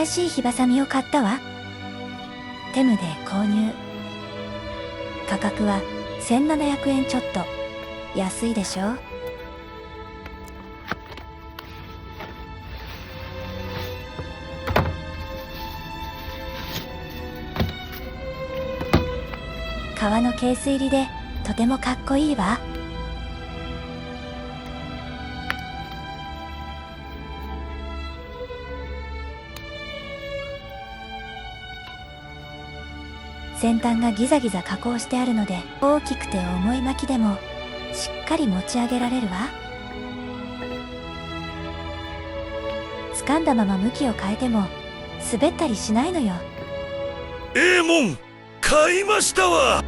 新しい火ばさみを買ったわ。テムで購入。価格は1700円ちょっと。安いでしょ。革のケース入りでとてもかっこいいわ。先端がギザギザ加工してあるので、大きくて重い薪でもしっかり持ち上げられるわ。掴んだまま向きを変えても滑ったりしないのよ。ええもん買いましたわ。